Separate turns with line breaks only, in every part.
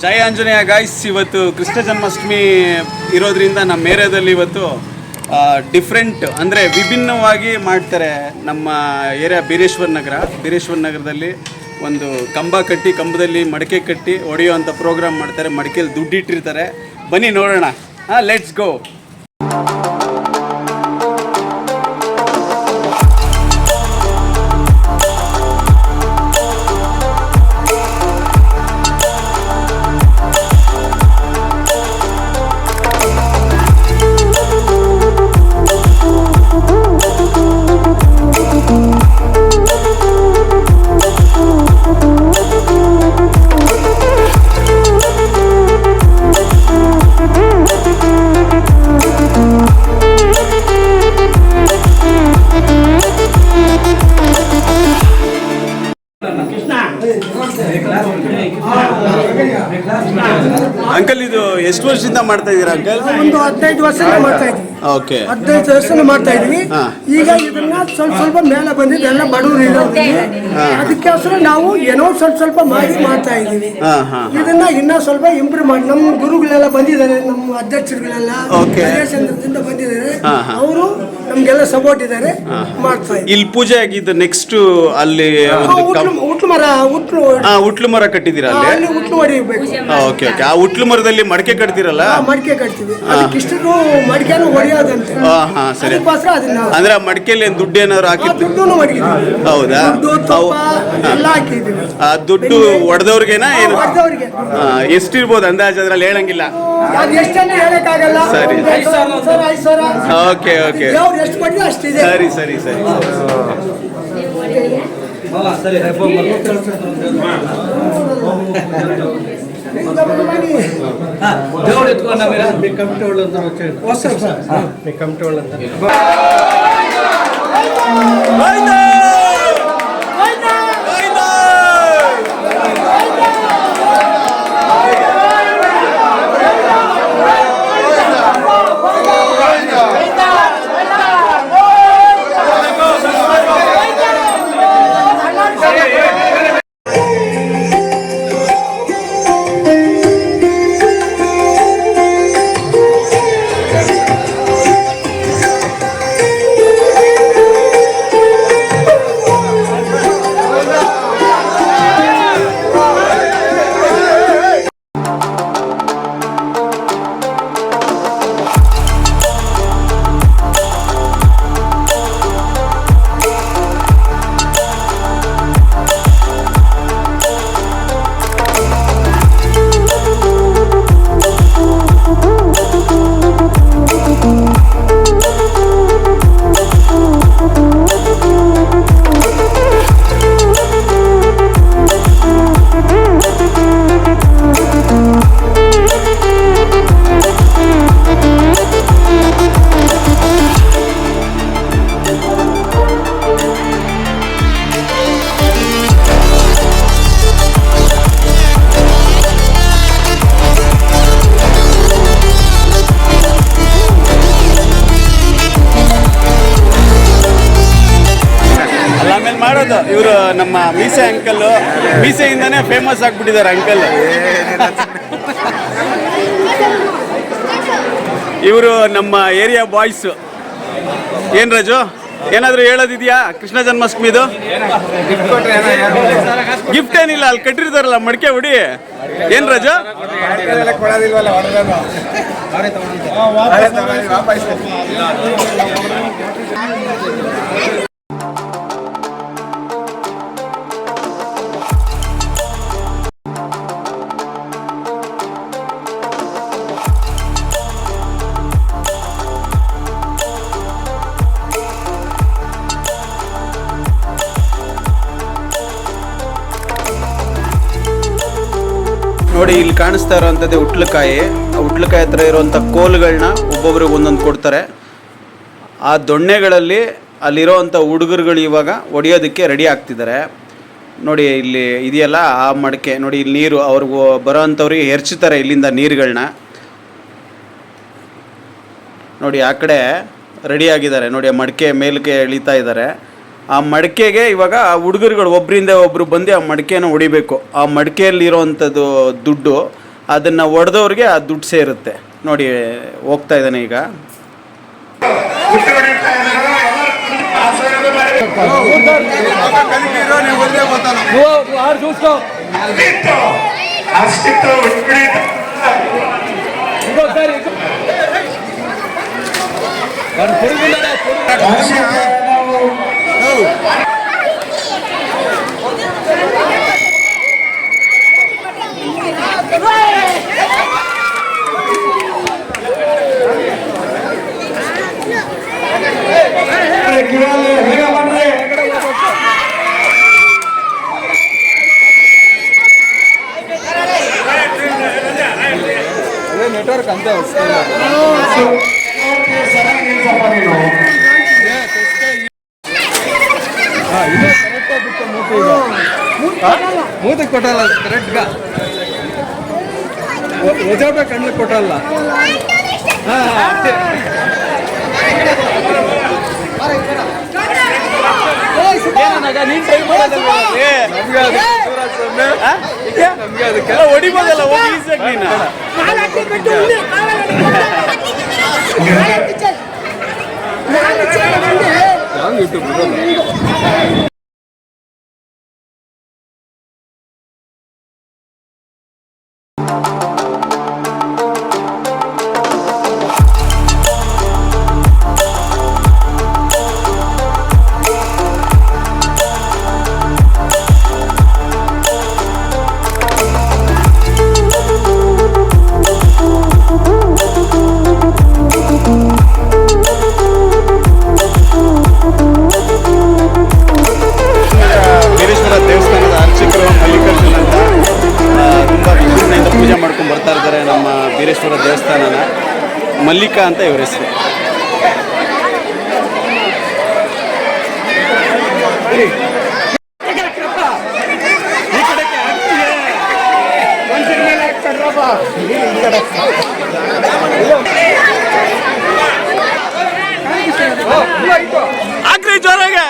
ಜೈ Anjaneya guys. ಇವತ್ತು ಕೃಷ್ಣ ಜನ್ಮಾಷ್ಟಮಿ ಇರೋದ್ರಿಂದ ನಮ್ಮ ಏರಿಯಾದಲ್ಲಿ ಇವತ್ತು ಡಿಫ್ರೆಂಟ್ ಅಂದರೆ ವಿಭಿನ್ನವಾಗಿ ಮಾಡ್ತಾರೆ. ನಮ್ಮ ಏರಿಯಾ ಬೀರೇಶ್ವರ ನಗರದಲ್ಲಿ ಒಂದು ಕಂಬ ಕಟ್ಟಿ, ಕಂಬದಲ್ಲಿ ಮಡಿಕೆ ಕಟ್ಟಿ ಹೊಡೆಯುವಂಥ ಪ್ರೋಗ್ರಾಮ್ ಮಾಡ್ತಾರೆ. ಮಡಿಕೆಯಲ್ಲಿ ದುಡ್ಡು ಇಟ್ಟಿರ್ತಾರೆ. ಬನ್ನಿ ನೋಡೋಣ. Let's go. ಅಂಕಲ್, ಇದು ಎಷ್ಟು ವರ್ಷದಿಂದ ಮಾಡ್ತಾ ಇದೀರಾ ಅಂಕಲ್?
ಒಂದು 15 ವರ್ಷ ಮಾಡ್ತಾ ಇದ್ವಿ.
ಓಕೆ,
15 ವರ್ಷ ಮಾಡ್ತಾ ಇದ್ವಿ. ಈಗ ಇದನ್ನ ಸ್ವಲ್ಪ ಮೇಲೆ ಬಂದಿದ್ದು, ಎಲ್ಲ ಬಡವರು ಇರೋದ್ರಿಂದ ಅದಕ್ಕೋಸ್ಕರ ನಾವು ಏನೋ ಸ್ವಲ್ಪ ಮಾಡ್ತಾ ಇದೀವಿ. ಇದನ್ನ ಇನ್ನ ಸ್ವಲ್ಪ ಇಂಪ್ರೂವ್ ಮಾಡಿ ನಮ್ಮ ಗುರುಗಳೆಲ್ಲ ಬಂದಿದ್ದಾರೆ, ನಮ್ಮ ಅಧ್ಯಕ್ಷರುಗಳೆಲ್ಲ ಚಂದ್ರದಿಂದ ಬಂದಿದ್ದಾರೆ. ಅವರು ನಮ್ಗೆಲ್ಲ ಸಪೋರ್ಟ್ ಇದ್ದಾರೆ, ಮಾಡ್ತಾ ಇದ್ದೀವಿ.
ಇಲ್ಲಿ ಪೂಜೆ ಆಗಿದ್ದು ನೆಕ್ಸ್ಟ್ ಅಲ್ಲಿ ಉಟ್ಲು ಮರ ಕಟ್ಟಿದ್ದೀರಾ?
ಅಲ್ಲಿ ಉಟ್ಲು ಹೊಡಿಬೇಕು.
Okay okay. ಆ ಉಟ್ಲು ಮರದಲ್ಲಿ ಮಡಕೆ ಕಟ್ತೀರಲ್ಲ?
ಮಡಿಕೆ ಕಟ್ತೀವಿ. ಇಷ್ಟು ಮಡಿಕೆನೂ ಹೊಡೆಯೋದಂತೆ.
ಸರಿ. ಅಂದ್ರೆ ಆ ಮಡಿಕೆಯಲ್ಲಿ ದುಡ್ಡು ಏನಾದ್ರು ಹಾಕಿದ್ದು?
ದುಡ್ಡು ಮಡಗಿದ್ವಿ.
ಹೌದಾ?
ಎಲ್ಲ ಹಾಕಿದ್ವಿ.
ಆ ದುಡ್ಡು ಹೊಡೆದವ್ರಿಗೆನಾ ಏನು?
ಹೊಡೆದವ್ರಿಗೆ
ಎಷ್ಟಿರ್ಬೋದು ಅಂದಾಜು? ಅದ್ರಲ್ಲಿ ಹೇಳಂಗಿಲ್ಲ.
ಎಷ್ಟನ್ನು ಹೇಳಕ್ಕಾಗಲ್ಲ.
ಸರಿ.
5,000.
Okay okay.
ಎಷ್ಟು ಕೊಟ್ಟರೆ ಅಷ್ಟಿದೆ.
ಸರಿ ಸರಿ ಸರಿ. ಇವರು ನಮ್ಮ ಮೀಸೆ ಅಂಕಲ್, ಮೀಸೆಯಿಂದಾನೇ ಫೇಮಸ್ ಆಗ್ಬಿಟ್ಟಿದ್ದಾರೆ ಅಂಕಲ್. ಇವರು ನಮ್ಮ ಏರಿಯಾ ಬಾಯ್ಸ್. ಏನ್ ರಾಜು, ಏನಾದ್ರು ಹೇಳೋದಿದ್ಯಾ ಕೃಷ್ಣ ಜನ್ಮಾಷ್ಟಮಿದು? ಗಿಫ್ಟ್ ಏನಿಲ್ಲ, ಅಲ್ಲಿ ಕಟ್ಟಿರ್ತಾರಲ್ಲ ಮಡಿಕೆ ಹೊಡಿ. ಏನ್ ರಾಜು? ನೋಡಿ, ಇಲ್ಲಿ ಕಾಣಿಸ್ತಾ ಇರೋವಂಥದ್ದೇ ಉಟ್ಲಕಾಯಿ. ಉಟ್ಲಕಾಯಿ ಹತ್ರ ಇರುವಂಥ ಕೋಲುಗಳನ್ನ ಒಬ್ಬೊಬ್ರಿಗೆ ಒಂದೊಂದು ಕೊಡ್ತಾರೆ. ಆ ದೊಣ್ಣೆಗಳಲ್ಲಿ ಅಲ್ಲಿರೋವಂಥ ಹುಡುಗರುಗಳು ಇವಾಗ ಹೊಡೆಯೋದಕ್ಕೆ ರೆಡಿ ಆಗ್ತಿದ್ದಾರೆ. ನೋಡಿ ಇಲ್ಲಿ ಇದೆಯಲ್ಲ ಆ ಮಡಿಕೆ ನೋಡಿ, ಇಲ್ಲಿ ನೀರು ಅವ್ರಿಗೂ ಬರೋ ಅಂಥವ್ರಿಗೆ ಎರಚ್ತಾರೆ ಇಲ್ಲಿಂದ ನೀರುಗಳನ್ನ. ನೋಡಿ ಆ ಕಡೆ ರೆಡಿ ಆಗಿದ್ದಾರೆ. ನೋಡಿ ಆ ಮಡಿಕೆ ಮೇಲಕ್ಕೆ ಎಳಿತಾ ಇದ್ದಾರೆ. ಆ ಮಡಿಕೆಗೆ ಇವಾಗ ಆ ಹುಡುಗರುಗಳು ಒಬ್ಬರಿಂದ ಒಬ್ಬರು ಬಂದು ಆ ಮಡಿಕೆನ ಹೊಡಿಬೇಕು. ಆ ಮಡಿಕೆಯಲ್ಲಿರೋವಂಥದ್ದು ದುಡ್ಡು ಅದನ್ನು ಒಡೆದವ್ರಿಗೆ ಆ ದುಡ್ಡು ಸೇರುತ್ತೆ ನೋಡಿ. ಹೋಗ್ತಾ ಇದ್ದಾನೆ ಈಗ.
ನೆಟ್ವರ್ಕ್ ಅಂತ ಮೂತಿಗೆ ಕೊಟ್ಟಲ್ಲ ಕರೆಕ್ಟ್ಗ ಒಜಾಟ ಕಣ್ಣಿಗೆ ಕೊಟ್ಟಲ್ಲ.
ಹೊಡಿಬೋದಲ್ಲ
ಯೂಟ್ಯೂಬ್
ಬೀರೇಶ್ವರ ದೇವಸ್ಥಾನನ. ಮಲ್ಲಿಕಾ ಅಂತ ಇವ್ರ ಹೆಸರು. ಆಗ್ರಿ ಜೋರಾಗೆ.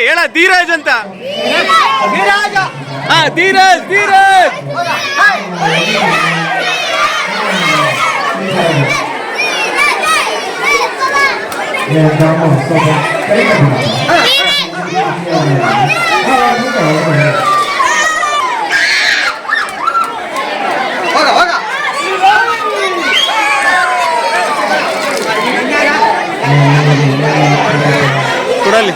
ಹೇಳ ಧೀರಾಜ್ ಅಂತ. ಹಾ ಧೀರಾಜ್ ಧೀರಾಜ್. ಕೊಡಲಿ.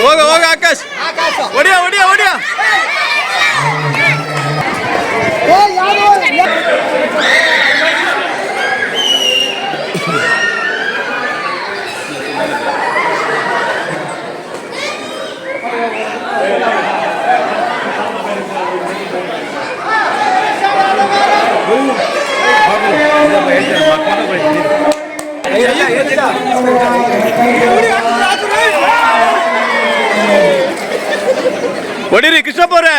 ಹೋಗ ಹೋಗ ಆಕಾಶ್. ಹೊಡಿಯ ಹೊಡಿಯ ಹೊಡಿಯ. ಹೊಡಿರಿ ಕೃಷ್ಣಪ್ಪ ಅವ್ರೆ.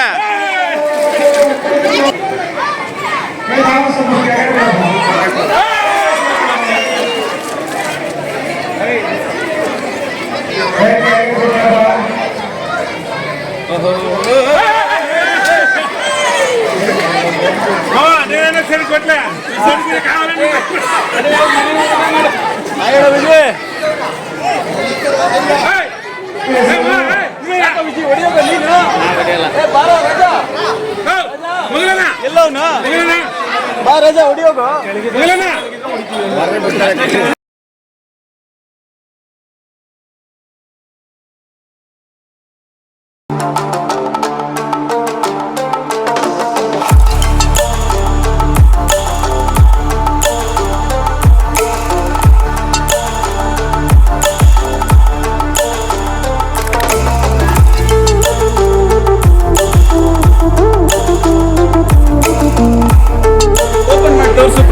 ಎಲ್ಲವನು ಬಾ ರಜಾ ಹೊಡಿಯೋಗ.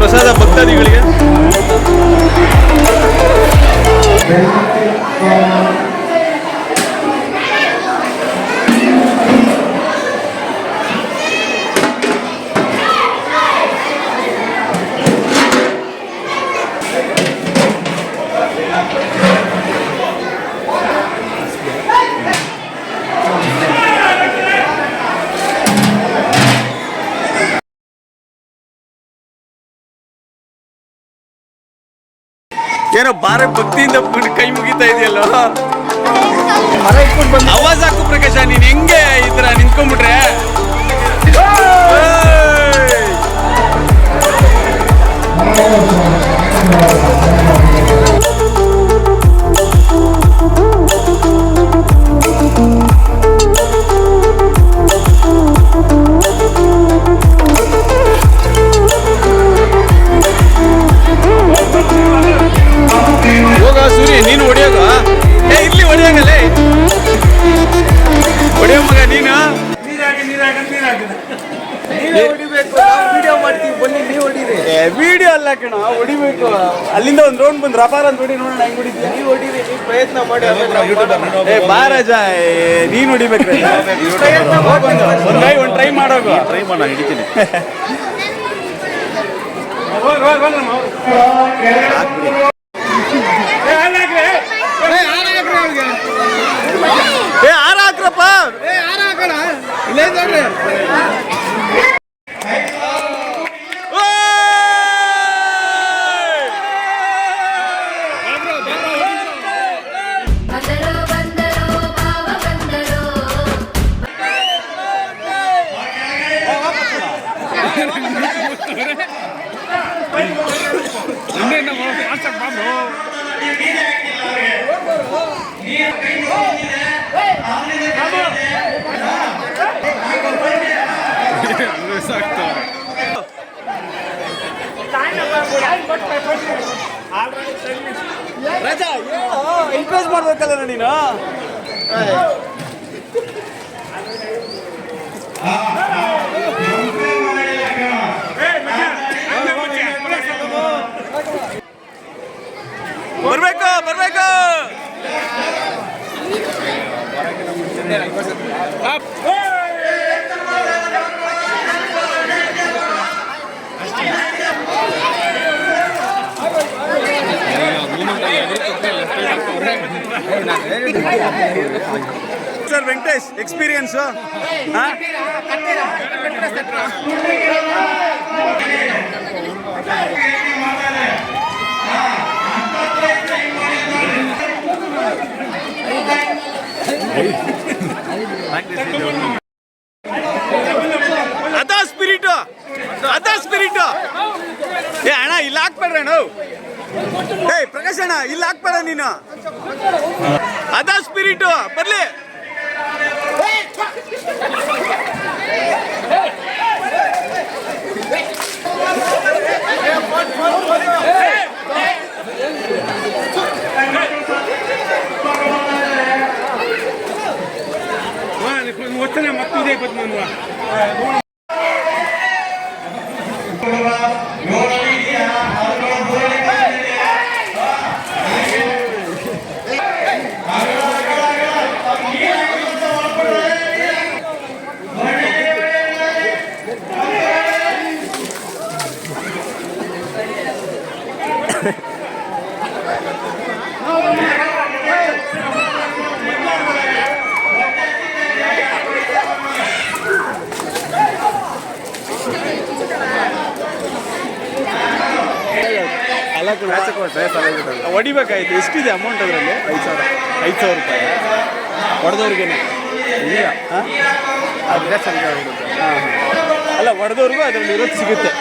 ಪ್ರಸಾದ ಭಕ್ತಾದಿಗಳಿಗೆ ಏನೋ ಬಾರ ಭಕ್ತಿಯಿಂದ ಕೈ ಮುಗಿತಾ ಇದೆಯಲ್ಲ.
ಮರ ಇಟ್ಕೊಂಡು ಬಂದು
ಆವಾಜ್ ಹಾಕು ಪ್ರಕಾಶ, ನೀನ್ ಹೆಂಗೆ ಈ ತರ ನಿಂತ್ಕೊಂಡ್ಬಿಟ್ರೆ. ಹೋಗ ಸೂರ್ಯ, ನೀನು ಹೊಡಿಯೋಗ. ಇರ್ಲಿ ಹೊಡಿಯೋಗಲ್ಲೇ, ಹೊಡಿಯೋ ಮಗ ನೀನು.
ವಿಡಿಯೋ ಮಾಡ್ತೀವಿ ಬನ್ನಿ, ನೀವು ಹೊಡೀರಿ.
ವಿಡಿಯೋ ಅಲ್ಲ ಕಣ, ಹೊಡಿಬೇಕು. ಅಲ್ಲಿಂದ ಒಂದ್ ರೌಂಡ್ ಬಂದು ರಪಾರ ಅಂತ ಹೊಡಿ ನೋಡೋಣ ಹೆಂಗ್ ಹೊಡಿತೀಯ.
ನೀವು ಹೊಡೀರಿ, ನೀವು ಪ್ರಯತ್ನ ಮಾಡಿ.
ಬಾ ರಾಜ, ನೀನ್ ಹೊಡಿಬೇಕು. ಒಂದ್ ಟ್ರೈ ಮಾಡೋಗು. ಟ್ರೈ ಮಾಡೋಣ, ಹಿಡಿತೀನಿ. ಹಾರ ಹಾಕ್ರಪ್ಪ.
ಇಲ್ಲೇ ನೋಡ್ರಿ.
ರಾಜ, ಎನ್ಕರೇಜ್ ಮಾಡ್ಬೇಕಲ್ಲ ನೀನು. ಬರ್ಬೇಕು ಬರ್ಬೇಕು. ಸರ್ ವೆಂಕಟೇಶ್, ಎಕ್ಸ್ಪೀರಿಯನ್ಸ್ ಅದಾ ಸ್ಪಿರಿಟ್, ಅದಾ ಸ್ಪಿರಿಟ್. ಅಣ್ಣ ಇಲ್ಲಿ ಹಾಕ್ಬೇಡ್ರಿ ಅಣ್ಣ. ಪ್ರಕಾಶ್ ಅಣ್ಣ ಇಲ್ಲಿ ಹಾಕ್ಬೇಡ ನೀನು. ಅದಾ ಸ್ಪಿರಿಟ್ ಬರ್ಲಿ. ಹೊಡಿಬೇಕಾಯ್ತು. ಎಷ್ಟಿದೆ ಅಮೌಂಟ್ ಅದರಲ್ಲಿ? 5,000 ರೂಪಾಯಿ ಹೊಡೆದವ್ರಿಗೇನೆ. ಅಲ್ಲ, ಹೊಡೆದವ್ರಿಗೂ ಅದರಲ್ಲಿ ಇರೋದು ಸಿಗುತ್ತೆ.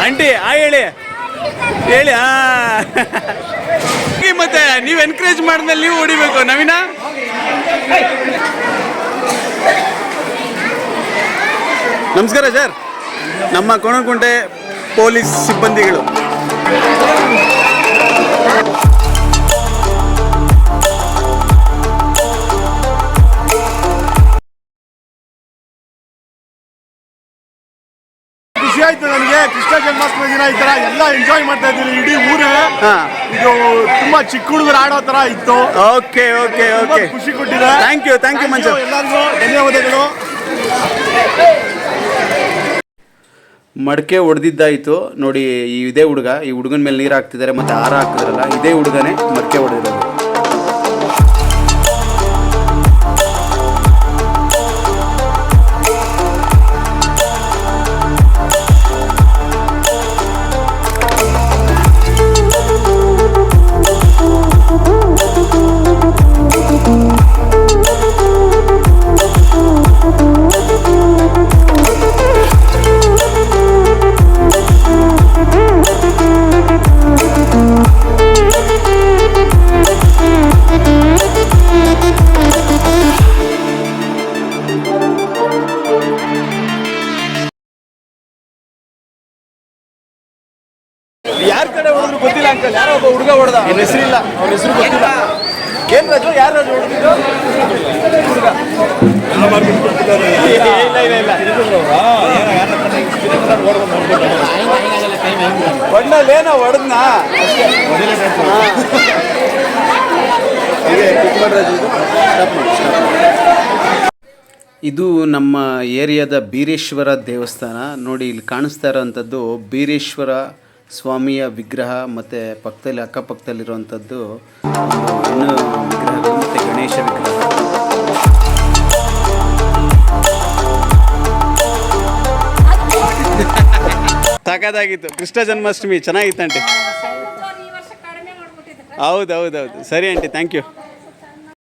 ಆಂಟಿ ಹೇಳಿ ಹೇಳಿ. ಮತ್ತೆ ನೀವು ಎನ್ಕರೇಜ್ ಮಾಡಿದ್ಮೇಲೆ ನೀವು ಹೊಡಿಬೇಕು. ನವೀನ, ನಮಸ್ಕಾರ ಸರ್. ನಮ್ಮ ಕೋಣಕುಂಟೆ ಪೊಲೀಸ್ ಸಿಬ್ಬಂದಿಗಳು. ಖುಷಿ ಆಯ್ತು ನನಗೆ. ಕೃಷ್ಣ ಜನ್ಮಾಷ್ಟಮಿ ದಿನ
ಜನ ಈ ತರ ಎಲ್ಲ ಎಂಜಾಯ್ ಮಾಡ್ತಾ ಇದ್ದೀವಿ ಇಡೀ ಊರೇ. ಇದು ತುಂಬಾ ಚಿಕ್ಕ ಹುಡುಗರು ಆಡೋ ತರ ಇತ್ತು.
ಓಕೆ ಓಕೆ
ತುಂಬಾ
ಓಕೆ,
ಖುಷಿ ಕೊಟ್ಟಿದೆ.
ಥ್ಯಾಂಕ್ ಯು ಮಂಜು.
ಎಲ್ಲರಿಗೂ ಧನ್ಯವಾದಗಳು.
ಮಡಕೆ ಹೊಡೆದಿದ್ದಾಯಿತು ನೋಡಿ. ಇದೇ ಹುಡುಗ, ಈ ಹುಡುಗನ ಮೇಲೆ ನೀರು ಹಾಕ್ತಿದ್ದಾರೆ ಮತ್ತು ಹಾರ ಹಾಕ್ತಿದಾರಲ್ಲ, ಇದೇ ಹುಡುಗನೇ ಮಡಕೆ ಹೊಡೆದಿರೋದು.
ಯಾರ ಕಡೆ ಹೊಡೆದ್ರು ಗೊತ್ತಿಲ್ಲ ಅಂಕಲ್. ಯಾರೋ ಒಬ್ಬ ಹುಡುಗ ಹೊಡೆದ, ಅವನ ಹೆಸರಿಲ್ಲ, ಅವನ ಹೆಸರು ಗೊತ್ತಿಲ್ಲ. ಏನ್ ರಾಜು, ಯಾರು ರಾಜು ಹೊಡೆದಿದ್ದು? ಹುಡುಗ ಬಣ್ಣಲ್ಲೇನೋ ಹೊಡೆದ್ನ.
ಇದು ನಮ್ಮ ಏರಿಯಾದ ಬೀರೇಶ್ವರ ದೇವಸ್ಥಾನ ನೋಡಿ. ಇಲ್ಲಿ ಕಾಣಿಸ್ತಾ ಇರೋವಂಥದ್ದು ಬೀರೇಶ್ವರ ಸ್ವಾಮಿಯ ವಿಗ್ರಹ ಮತ್ತು ಪಕ್ಕದಲ್ಲಿ ಅಕ್ಕಪಕ್ಕದಲ್ಲಿರುವಂಥದ್ದು ಹೆಣ್ಣು ವಿಗ್ರಹಗಳು ಮತ್ತು ಗಣೇಶ ವಿಗ್ರಹ. ಸಾಕಾಗಿತ್ತು. ಕೃಷ್ಣ ಜನ್ಮಾಷ್ಟಮಿ ಚೆನ್ನಾಗಿತ್ತು ಆಂಟಿ. ಹೌದು ಸರಿ ಆಂಟಿ, ಥ್ಯಾಂಕ್ ಯು.